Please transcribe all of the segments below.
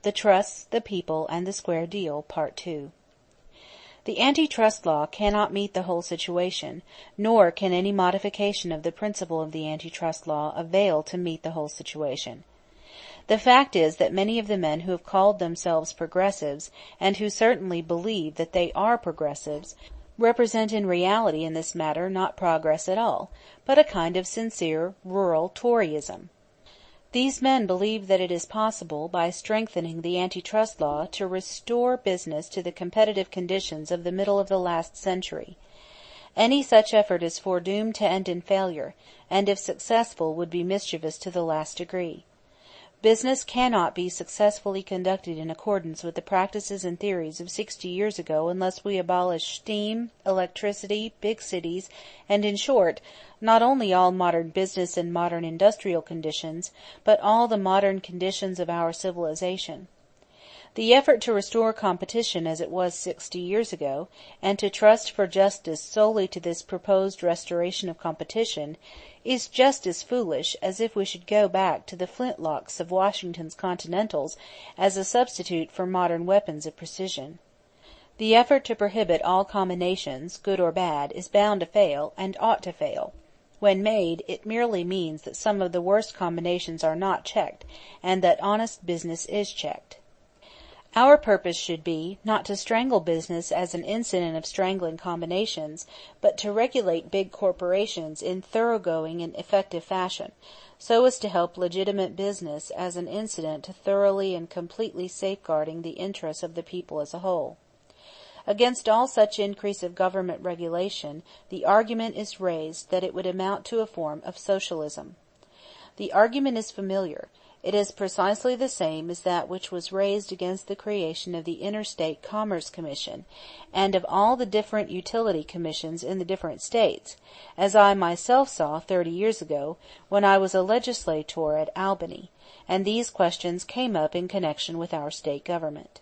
The Trusts, the People, and the Square Deal, Part 2. The antitrust law cannot meet the whole situation, nor can any modification of the principle of the antitrust law avail to meet the whole situation. The fact is that many of the men who have called themselves progressives, and who certainly believe that they are progressives, represent in reality in this matter not progress at all, but a kind of sincere rural Toryism. These men believe that it is possible, by strengthening the antitrust law, to restore business to the competitive conditions of the middle of the last century. Any such effort is foredoomed to end in failure, and if successful would be mischievous to the last degree. Business cannot be successfully conducted in accordance with the practices and theories of 60 years ago unless we abolish steam, electricity, big cities, and in short, not only all modern business and modern industrial conditions, but all the modern conditions of our civilization. The effort to restore competition as it was 60 years ago, and to trust for justice solely to this proposed restoration of competition, is just as foolish as if we should go back to the flintlocks of Washington's Continentals as a substitute for modern weapons of precision. The effort to prohibit all combinations, good or bad, is bound to fail, and ought to fail. When made, it merely means that some of the worst combinations are not checked, and that honest business is checked. Our purpose should be, not to strangle business as an incident of strangling combinations, but to regulate big corporations in thoroughgoing and effective fashion, so as to help legitimate business as an incident to thoroughly and completely safeguarding the interests of the people as a whole. Against all such increase of government regulation, the argument is raised that it would amount to a form of socialism. The argument is familiar. It is precisely the same as that which was raised against the creation of the Interstate Commerce Commission, and of all the different utility commissions in the different states, as I myself saw 30 years ago, when I was a legislator at Albany, and these questions came up in connection with our state government.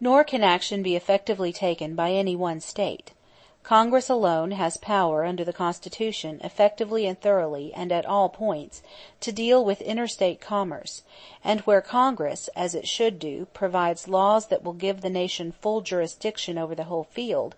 Nor can action be effectively taken by any one state. Congress alone has power under the Constitution effectively and thoroughly, and at all points, to deal with interstate commerce, and where Congress, as it should do, provides laws that will give the nation full jurisdiction over the whole field,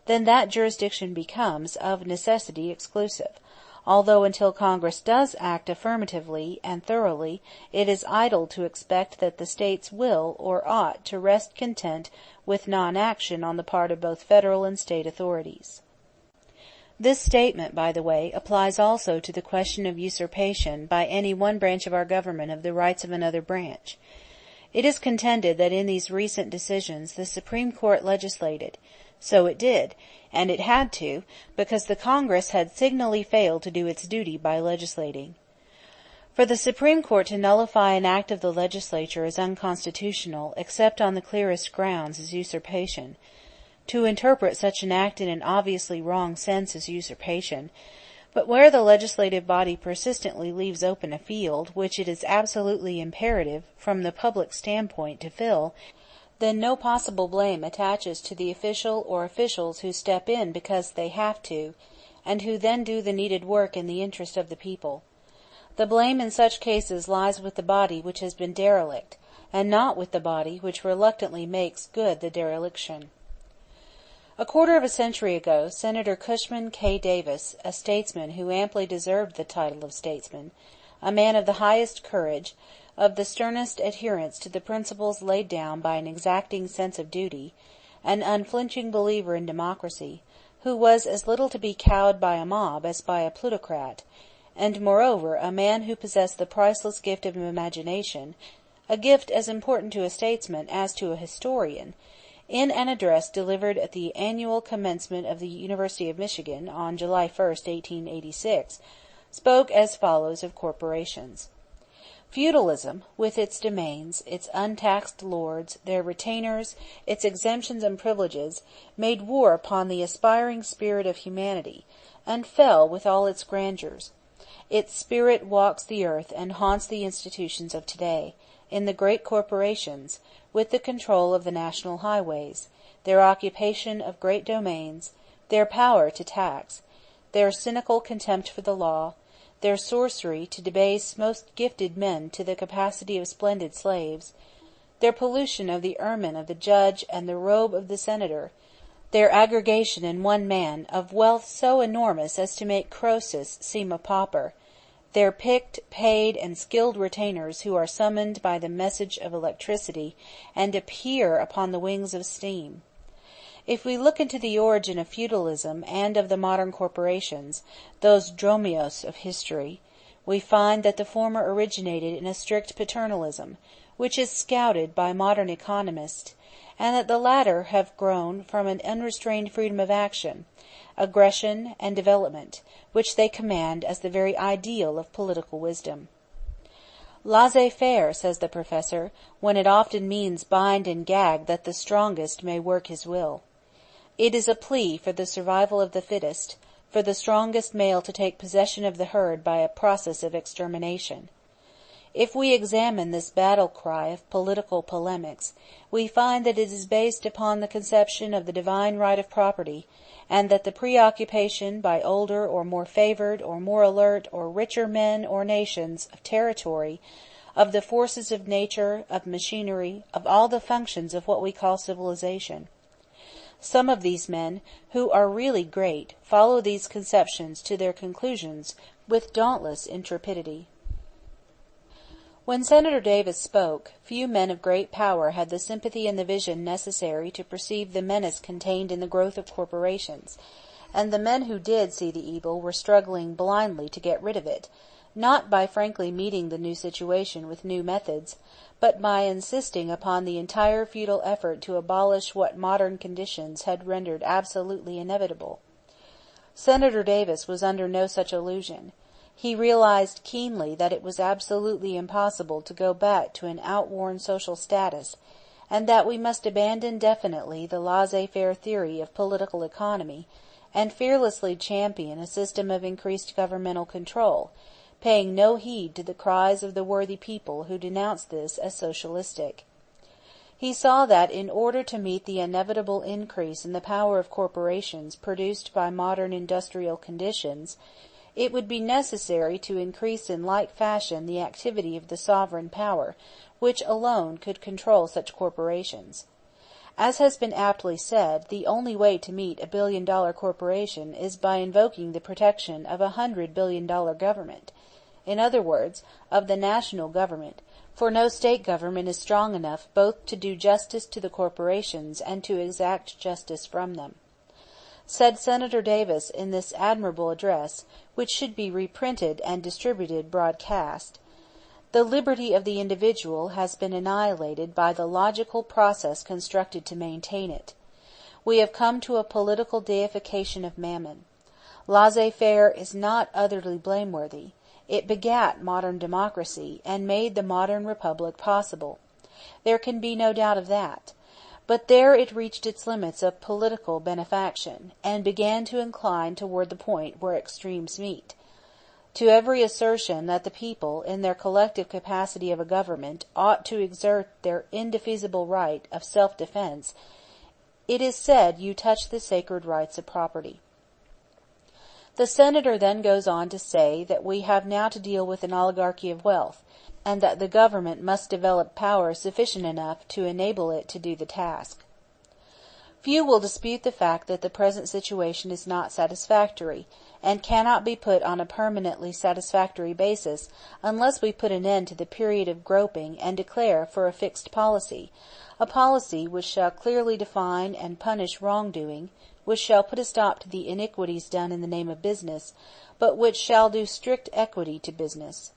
then that jurisdiction becomes, of necessity, exclusive, although until Congress does act affirmatively and thoroughly, it is idle to expect that the states will or ought to rest content with non-action on the part of both federal and state authorities. This statement, by the way, applies also to the question of usurpation by any one branch of our government of the rights of another branch. It is contended that in these recent decisions the Supreme Court legislated. So it did, and it had to, because the Congress had signally failed to do its duty by legislating. For the Supreme Court to nullify an act of the legislature as unconstitutional, except on the clearest grounds, is usurpation. To interpret such an act in an obviously wrong sense is usurpation. But where the legislative body persistently leaves open a field which it is absolutely imperative, from the public standpoint, to fill, then no possible blame attaches to the official or officials who step in because they have to, and who then do the needed work in the interest of the people. The blame in such cases lies with the body which has been derelict, and not with the body which reluctantly makes good the dereliction. A quarter of a century ago, Senator Cushman K. Davis, a statesman who amply deserved the title of statesman, a man of the highest courage, of the sternest adherence to the principles laid down by an exacting sense of duty, an unflinching believer in democracy, who was as little to be cowed by a mob as by a plutocrat, and moreover a man who possessed the priceless gift of imagination, a gift as important to a statesman as to a historian, in an address delivered at the annual commencement of the University of Michigan on July 1, 1886, spoke as follows of corporations. Feudalism, with its domains, its untaxed lords, their retainers, its exemptions and privileges, made war upon the aspiring spirit of humanity, and fell with all its grandeurs. Its spirit walks the earth and haunts the institutions of today, in the great corporations, with the control of the national highways, their occupation of great domains, their power to tax, their cynical contempt for the law, their sorcery to debase most gifted men to the capacity of splendid slaves, their pollution of the ermine of the judge and the robe of the senator, their aggregation in one man of wealth so enormous as to make Croesus seem a pauper, their picked, paid, and skilled retainers who are summoned by the message of electricity and appear upon the wings of steam. If we look into the origin of feudalism and of the modern corporations, those dromios of history, we find that the former originated in a strict paternalism, which is scouted by modern economists, and that the latter have grown from an unrestrained freedom of action, aggression, and development, which they command as the very ideal of political wisdom. Laissez-faire, says the professor, when it often means bind and gag that the strongest may work his will. It is a plea for the survival of the fittest, for the strongest male to take possession of the herd by a process of extermination. If we examine this battle cry of political polemics, we find that it is based upon the conception of the divine right of property, and that the preoccupation by older or more favored or more alert or richer men or nations of territory, of the forces of nature, of machinery, of all the functions of what we call civilization. Some of these men, who are really great, follow these conceptions to their conclusions with dauntless intrepidity. When Senator Davis spoke, few men of great power had the sympathy and the vision necessary to perceive the menace contained in the growth of corporations, and the men who did see the evil were struggling blindly to get rid of it, not by frankly meeting the new situation with new methods, but by insisting upon the entire futile effort to abolish what modern conditions had rendered absolutely inevitable. Senator Davis was under no such illusion. He realized keenly that it was absolutely impossible to go back to an outworn social status, and that we must abandon definitely the laissez-faire theory of political economy, and fearlessly champion a system of increased governmental control, paying no heed to the cries of the worthy people who denounced this as socialistic. He saw that in order to meet the inevitable increase in the power of corporations produced by modern industrial conditions, it would be necessary to increase in like fashion the activity of the sovereign power, which alone could control such corporations. As has been aptly said, the only way to meet $1 billion corporation is by invoking the protection of a $100 billion government. In other words, of the national government, for no state government is strong enough both to do justice to the corporations and to exact justice from them. Said Senator Davis in this admirable address, which should be reprinted and distributed broadcast, "The liberty of the individual has been annihilated by the logical process constructed to maintain it. We have come to a political deification of mammon. Laissez-faire is not utterly blameworthy. It begat modern democracy, and made the modern republic possible. There can be no doubt of that. But there it reached its limits of political benefaction, and began to incline toward the point where extremes meet. To every assertion that the people, in their collective capacity of a government, ought to exert their indefeasible right of self-defense, it is said you touch the sacred rights of property." The Senator then goes on to say that we have now to deal with an oligarchy of wealth, and that the government must develop power sufficient enough to enable it to do the task. Few will dispute the fact that the present situation is not satisfactory, and cannot be put on a permanently satisfactory basis unless we put an end to the period of groping and declare for a fixed policy, a policy which shall clearly define and punish wrongdoing, which shall put a stop to the iniquities done in the name of business, but which shall do strict equity to business.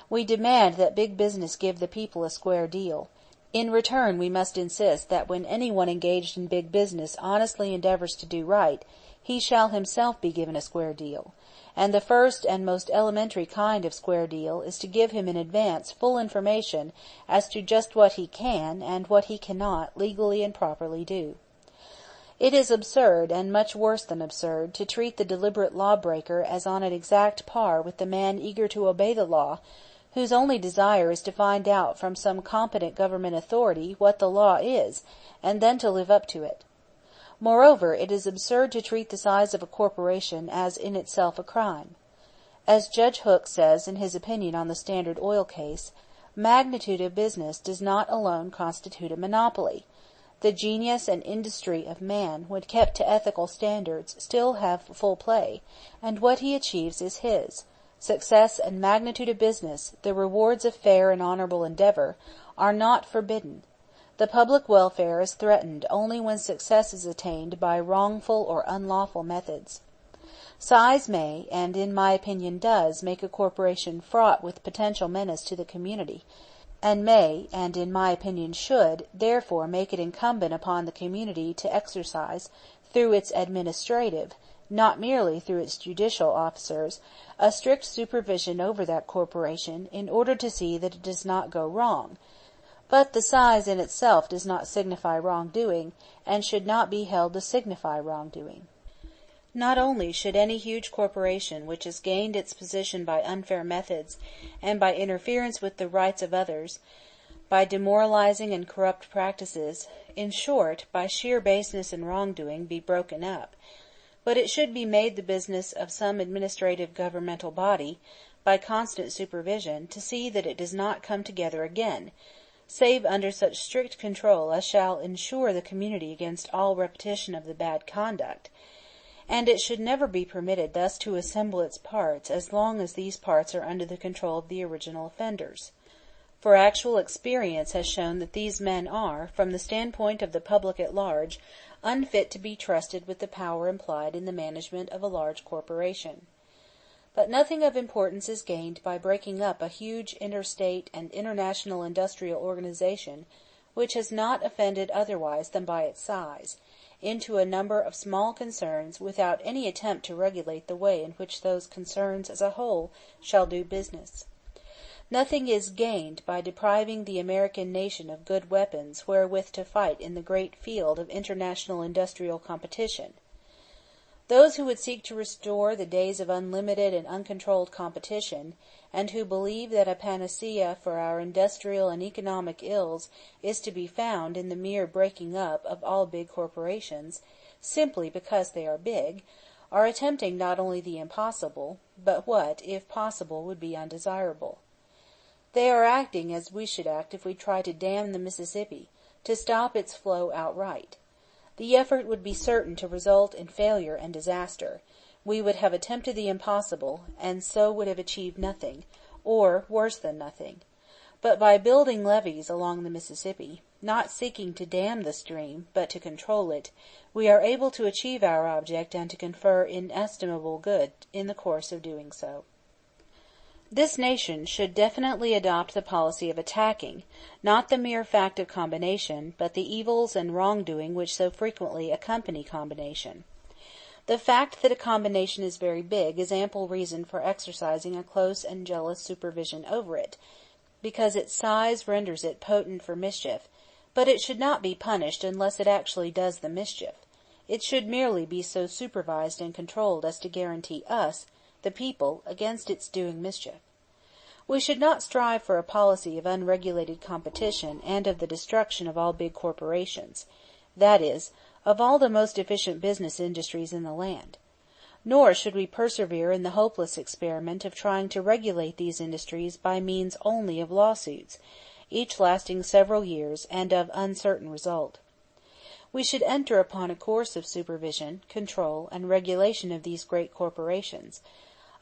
We demand that big business give the people a square deal. In return we must insist that when anyone engaged in big business honestly endeavors to do right, he shall himself be given a square deal. And the first and most elementary kind of square deal is to give him in advance full information as to just what he can and what he cannot legally and properly do. It is absurd, and much worse than absurd, to treat the deliberate lawbreaker as on an exact par with the man eager to obey the law, whose only desire is to find out from some competent government authority what the law is, and then to live up to it. Moreover, it is absurd to treat the size of a corporation as in itself a crime. As Judge Hook says in his opinion on the Standard Oil case, Magnitude of business does not alone constitute a monopoly. The genius and industry of man, when kept to ethical standards, still have full play, and what he achieves is his. Success and magnitude of business, the rewards of fair and honorable endeavor, are not forbidden. The public welfare is threatened only when success is attained by wrongful or unlawful methods. Size may, and in my opinion does, make a corporation fraught with potential menace to the community, and may, and in my opinion should, therefore make it incumbent upon the community to exercise, through its administrative, not merely through its judicial officers, a strict supervision over that corporation, in order to see that it does not go wrong. But the size in itself does not signify wrongdoing, and should not be held to signify wrongdoing. Not only should any huge corporation which has gained its position by unfair methods, and by interference with the rights of others, by demoralizing and corrupt practices, in short, by sheer baseness and wrongdoing, be broken up, but it should be made the business of some administrative governmental body, by constant supervision, to see that it does not come together again, save under such strict control as shall ensure the community against all repetition of the bad conduct. And it should never be permitted thus to assemble its parts as long as these parts are under the control of the original offenders. For actual experience has shown that these men are, from the standpoint of the public at large, unfit to be trusted with the power implied in the management of a large corporation. But nothing of importance is gained by breaking up a huge interstate and international industrial organization which has not offended otherwise than by its size, into a number of small concerns without any attempt to regulate the way in which those concerns as a whole shall do business. Nothing is gained by depriving the American nation of good weapons wherewith to fight in the great field of international industrial competition. Those who would seek to restore the days of unlimited and uncontrolled competition, and who believe that a panacea for our industrial and economic ills is to be found in the mere breaking up of all big corporations, simply because they are big, are attempting not only the impossible, but what, if possible, would be undesirable. They are acting as we should act if we tried to dam the Mississippi, to stop its flow outright. The effort would be certain to result in failure and disaster. We would have attempted the impossible, and so would have achieved nothing, or worse than nothing. But by building levees along the Mississippi, not seeking to dam the stream, but to control it, we are able to achieve our object and to confer inestimable good in the course of doing so. This nation should definitely adopt the policy of attacking, not the mere fact of combination, but the evils and wrongdoing which so frequently accompany combination. The fact that a combination is very big is ample reason for exercising a close and jealous supervision over it, because its size renders it potent for mischief, but it should not be punished unless it actually does the mischief. It should merely be so supervised and controlled as to guarantee us, the people, against its doing mischief. We should not strive for a policy of unregulated competition and of the destruction of all big corporations, that is, of all the most efficient business industries in the land. Nor should we persevere in the hopeless experiment of trying to regulate these industries by means only of lawsuits, each lasting several years and of uncertain result. We should enter upon a course of supervision, control, and regulation of these great corporations,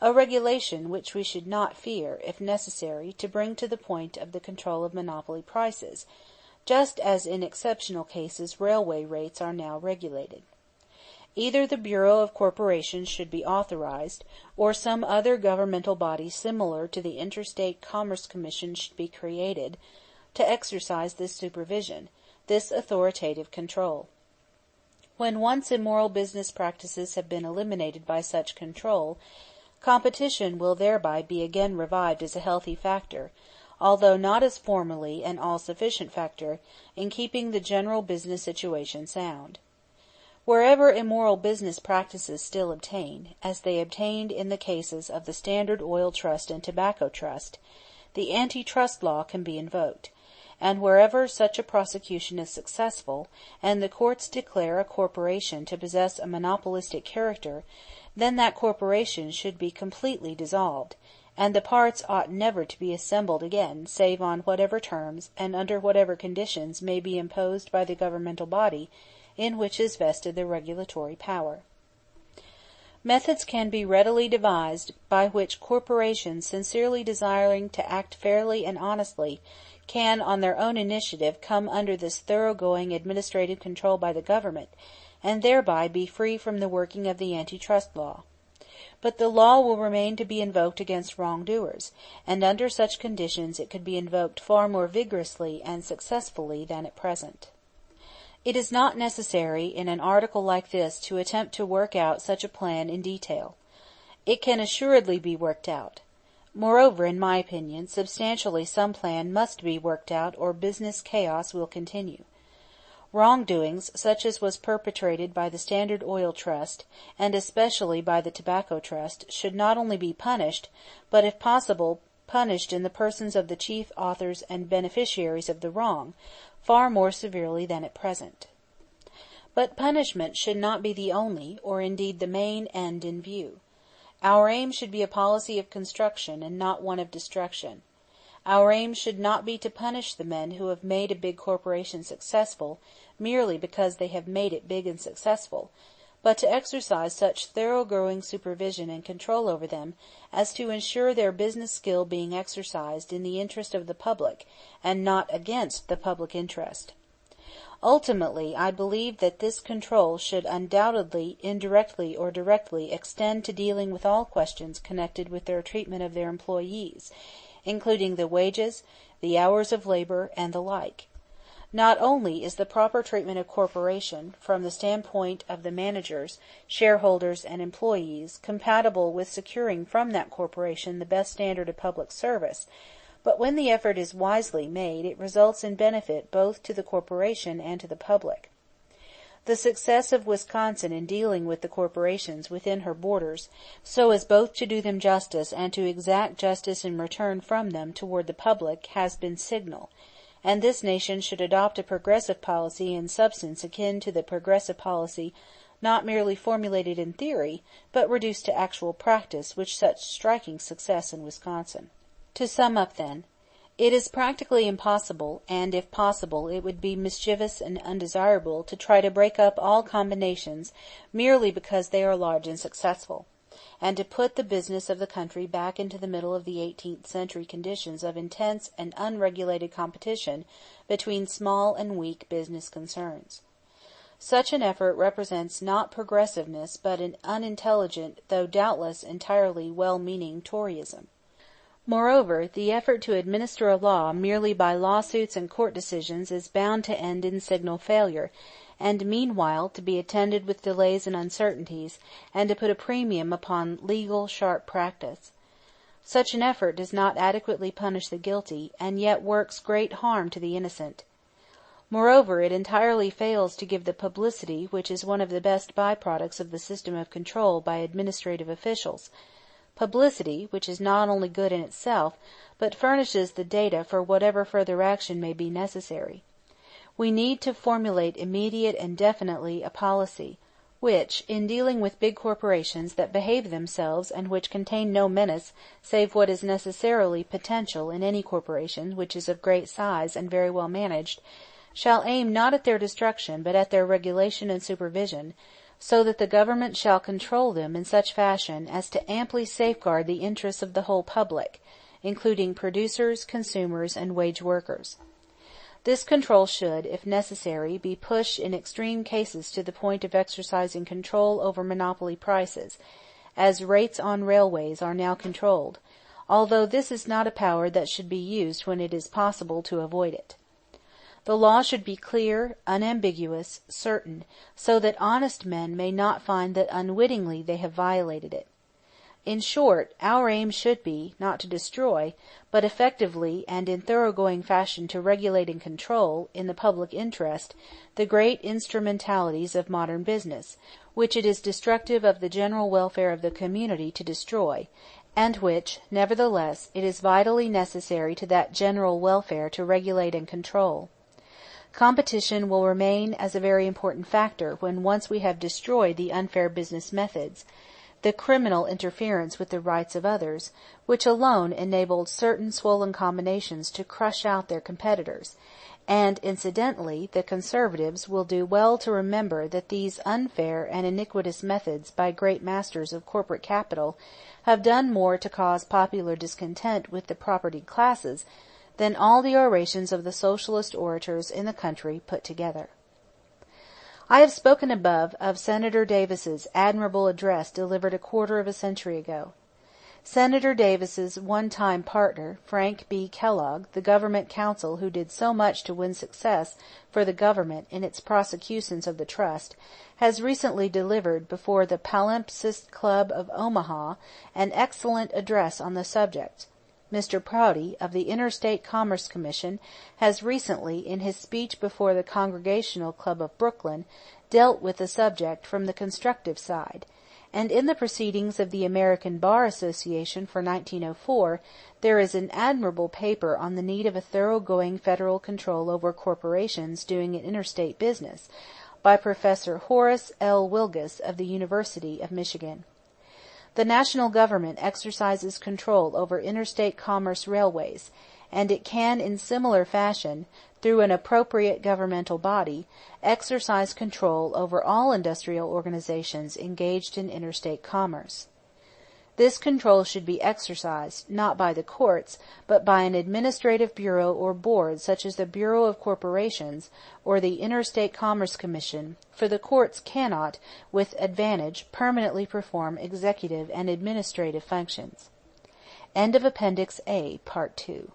a regulation which we should not fear, if necessary, to bring to the point of the control of monopoly prices, just as in exceptional cases railway rates are now regulated. Either the Bureau of Corporations should be authorized, or some other governmental body similar to the Interstate Commerce Commission should be created, to exercise this supervision, this authoritative control. When once immoral business practices have been eliminated by such control, competition will thereby be again revived as a healthy factor, although not as formerly an all-sufficient factor, in keeping the general business situation sound. Wherever immoral business practices still obtain, as they obtained in the cases of the Standard Oil Trust and Tobacco Trust, the antitrust law can be invoked, and wherever such a prosecution is successful, and the courts declare a corporation to possess a monopolistic character, then that corporation should be completely dissolved, and the parts ought never to be assembled again save on whatever terms and under whatever conditions may be imposed by the governmental body in which is vested the regulatory power. Methods can be readily devised by which corporations sincerely desiring to act fairly and honestly can on their own initiative come under this thoroughgoing administrative control by the government, and thereby be free from the working of the antitrust law. But the law will remain to be invoked against wrongdoers, and under such conditions it could be invoked far more vigorously and successfully than at present. It is not necessary in an article like this to attempt to work out such a plan in detail. It can assuredly be worked out. Moreover, in my opinion, substantially some plan must be worked out or business chaos will continue. Wrongdoings, such as was perpetrated by the Standard Oil Trust, and especially by the Tobacco Trust, should not only be punished, but if possible punished in the persons of the chief authors and beneficiaries of the wrong, far more severely than at present. But punishment should not be the only, or indeed the main, end in view. Our aim should be a policy of construction and not one of destruction. Our aim should not be to punish the men who have made a big corporation successful merely because they have made it big and successful, but to exercise such thoroughgoing supervision and control over them as to ensure their business skill being exercised in the interest of the public and not against the public interest. Ultimately, I believe that this control should undoubtedly, indirectly or directly, extend to dealing with all questions connected with their treatment of their employees, including the wages, the hours of labor, and the like. Not only is the proper treatment of corporation, from the standpoint of the managers, shareholders, and employees, compatible with securing from that corporation the best standard of public service, but when the effort is wisely made, it results in benefit both to the corporation and to the public. The success of Wisconsin in dealing with the corporations within her borders, so as both to do them justice and to exact justice in return from them toward the public, has been signal, and this nation should adopt a progressive policy in substance akin to the progressive policy not merely formulated in theory, but reduced to actual practice, with such striking success in Wisconsin. To sum up, then, it is practically impossible, and if possible it would be mischievous and undesirable, to try to break up all combinations merely because they are large and successful, and to put the business of the country back into the middle of the 18th century conditions of intense and unregulated competition between small and weak business concerns. Such an effort represents not progressiveness but an unintelligent, though doubtless entirely well-meaning, Toryism. Moreover, the effort to administer a law merely by lawsuits and court decisions is bound to end in signal failure, and meanwhile to be attended with delays and uncertainties, and to put a premium upon legal sharp practice. Such an effort does not adequately punish the guilty, and yet works great harm to the innocent. Moreover, it entirely fails to give the publicity which is one of the best by-products of the system of control by administrative officials, publicity which is not only good in itself, but furnishes the data for whatever further action may be necessary. We need to formulate immediate and definitely a policy, which, in dealing with big corporations that behave themselves and which contain no menace save what is necessarily potential in any corporation which is of great size and very well managed, shall aim not at their destruction but at their regulation and supervision, so that the government shall control them in such fashion as to amply safeguard the interests of the whole public, including producers, consumers, and wage workers. This control should, if necessary, be pushed in extreme cases to the point of exercising control over monopoly prices, as rates on railways are now controlled, although this is not a power that should be used when it is possible to avoid it. The law should be clear, unambiguous, certain, so that honest men may not find that unwittingly they have violated it. In short, our aim should be, not to destroy, but effectively and in thoroughgoing fashion to regulate and control, in the public interest, the great instrumentalities of modern business, which it is destructive of the general welfare of the community to destroy, and which, nevertheless, it is vitally necessary to that general welfare to regulate and control. Competition will remain as a very important factor when once we have destroyed the unfair business methods, the criminal interference with the rights of others, which alone enabled certain swollen combinations to crush out their competitors, and, incidentally, the Conservatives will do well to remember that these unfair and iniquitous methods by great masters of corporate capital have done more to cause popular discontent with the propertied classes than all the orations of the Socialist orators in the country put together. I have spoken above of Senator Davis's admirable address delivered a quarter of a century ago. Senator Davis's one-time partner, Frank B. Kellogg, the government counsel who did so much to win success for the government in its prosecutions of the trust, has recently delivered before the Palimpsest Club of Omaha an excellent address on the subject. Mr. Prouty, of the Interstate Commerce Commission, has recently, in his speech before the Congregational Club of Brooklyn, dealt with the subject from the constructive side, and in the Proceedings of the American Bar Association for 1904 there is an admirable paper on the need of a thoroughgoing federal control over corporations doing an interstate business, by Professor Horace L. Wilgus of the University of Michigan. The national government exercises control over interstate commerce railways, and it can in similar fashion, through an appropriate governmental body, exercise control over all industrial organizations engaged in interstate commerce. This control should be exercised, not by the courts, but by an administrative bureau or board such as the Bureau of Corporations or the Interstate Commerce Commission, for the courts cannot, with advantage, permanently perform executive and administrative functions. End of Appendix A, Part 2.